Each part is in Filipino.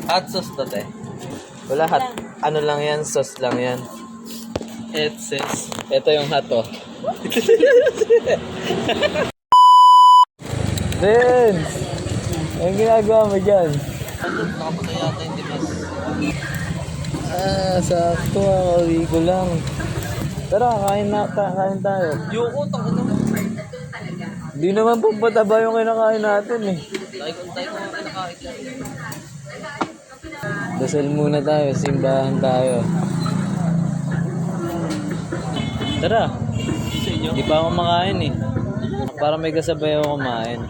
Hot sauce to, te. Wala hot. Ano lang yan? Sauce lang yan. It says, Ito yung hot, oh. Vince! Anong ginagawa mo dyan? ano, nakapatay yata yung dimas. Sakto. Uwi ko lang. Tara, kain tayo. Yoko, tako naman. Di naman po pataba yung kinakain natin eh. Tayo ko nga kinakain ka. Dasal muna tayo, simbahan tayo. Tara, Sa inyo? di pa ako makain eh. Para may kasabay ako kumain.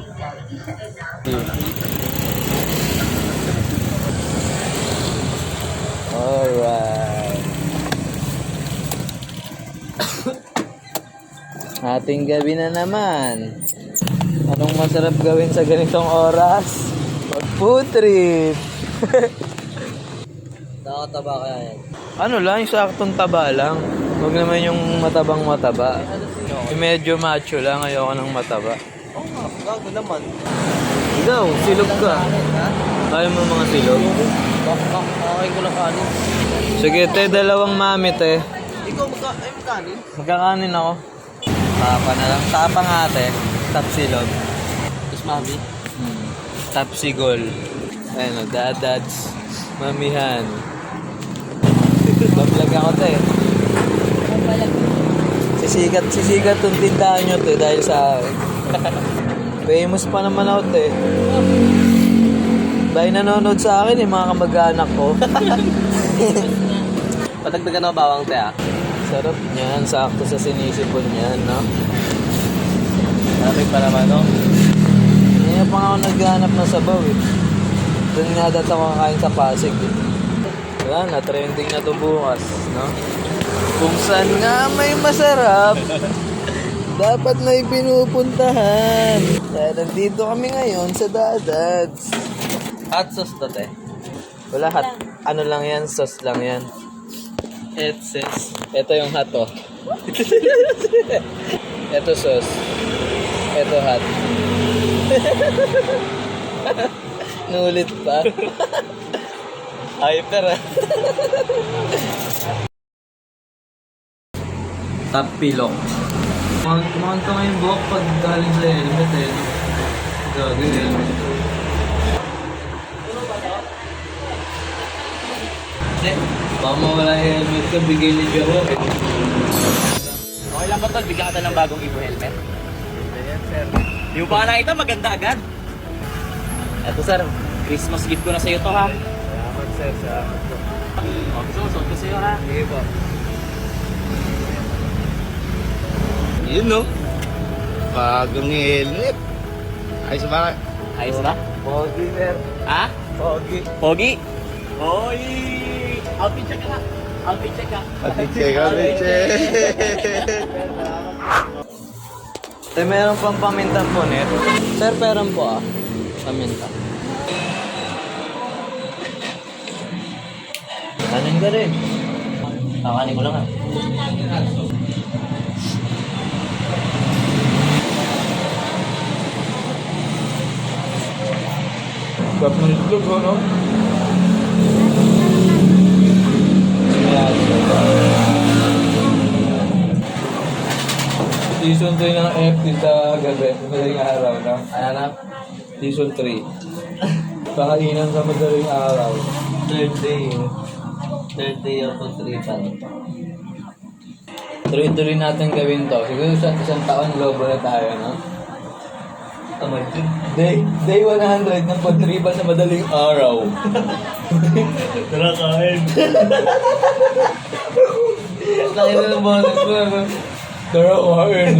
Alright. Ating gabi na naman. Anong masarap gawin sa ganitong oras? Mag-food trip. Nakakataba kaya yan. Ano lang, yung saktong taba lang. Huwag naman yung matabang mataba. Yung medyo macho lang, ayoko ng mataba. Oo nga, gago naman. Ikaw, silog ka. Ha? Kaya mo mga silog? Kakain ko lang kanin. Sige, te, dalawang mami, te. Ikaw, magkanin? Magkakanin ako. Tapa na lang. Tapa nga, te. Tap silog. Tapos mami. Tap sigol. Ayun o, dadads. Mamihan. Bablog ako, te. Sisikat tong tindahan nyo, te, dahil sa akin. Famous pa naman ako, te. Dahil nanonood sa akin, mga kamag-anak ko. Patagdagan na bawang, te, ah. Sarap niyan, sakto sa sinisipon niyan, no? Maraming pa naman, no? Ngayon pa nga ako naghahanap ng sabaw, eh. Doon nga dati ako kakain sa Pasig, eh. Wala na, trending na to bukas, no? Kung saan nga may masarap, dapat may pinupuntahan. Kaya nandito kami ngayon sa Dadads. Hot sauce to, te. Wala hot. Ano lang yan? Sauce lang yan. It says, Ito yung hot, oh. Ito sauce. Ito hot. Nulit pa. hyper, ah. Tapilok. Kumanta nga yung buhok pag galing sa helmet, eh. Gago yung helmet. Hindi. Baka mawala yung helmet ko, bigay ni Jero, eh. Okay lang ba, tol? Bigyan ka ng bagong Ibo helmet. Ayan, sir. Yung pa na ito, maganda agad. Eto, sir. Christmas gift ko na sa'yo to, ha? Salamat, sir. Salamat po. O, gusto mo, suot ko sa'yo, ha? Sige po. Yun no. Bagong helmet. Ayos ba? Ayos ba? Pogi, sir. Ha? Pogi. Pogi? Oy! Outfit check ka. Outfit check ka. Check. Tay, meron pang paminta po, net. Sir, peron po, ah. Paminta. Kanin ka rin. Kakanin ko lang, ha? Gap ng itlog, no? Season 3 ng FT sa gabi, madaling araw, no? Ano na? Season 3. Kakainan sa madaling araw. Third day. Third day of tripan. Tuloy-tuloy natin gawin to. Siguro sa isang taon, lobo na tayo, no? Tama yun. Day 100 ng pagtripan sa madaling araw. Tara, kain. Laki na ng bonus ko, ano? Tara, kain.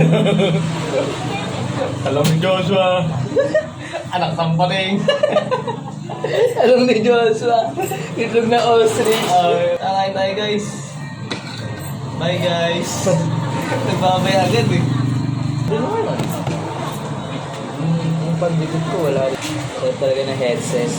Alam ni Joshua. Anak sampaling. Alam ni Joshua, itlog na ostrich. Kakain tayo, guys. Bye, guys. Nagbabay agad, eh. Yung pagdikit ko, wala rin. Wala talaga na headset.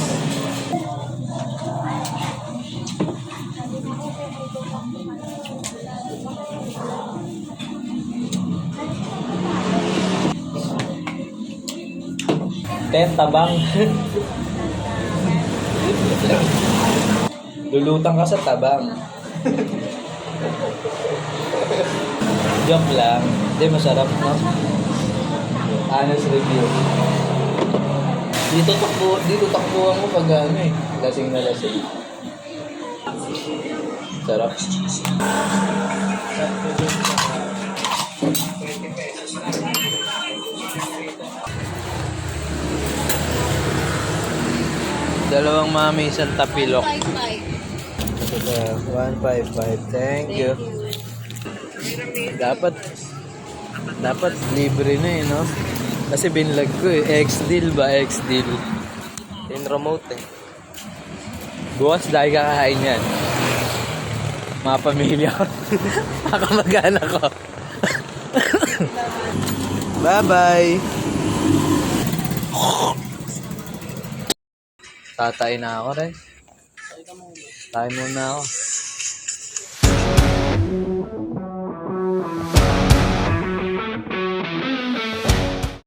Tabang. Lulutang ka sa tabang. Joke lang. Hindi, masarap, no? Honest review. Dito takbuhan mo pag ano eh. Lasing na lasing. Sarap. Dalawang mami, isang tapilok. 155. Thank you. Dapat libre na eh, no? Kasi binlag ko eh. X-deal ba? X-deal. In remote eh. Bukas dahil kakain yan. Mga pamilya ko. Mga kamag-anak ko. Bye-bye! Tatay na ako rin. Tayo muna ako.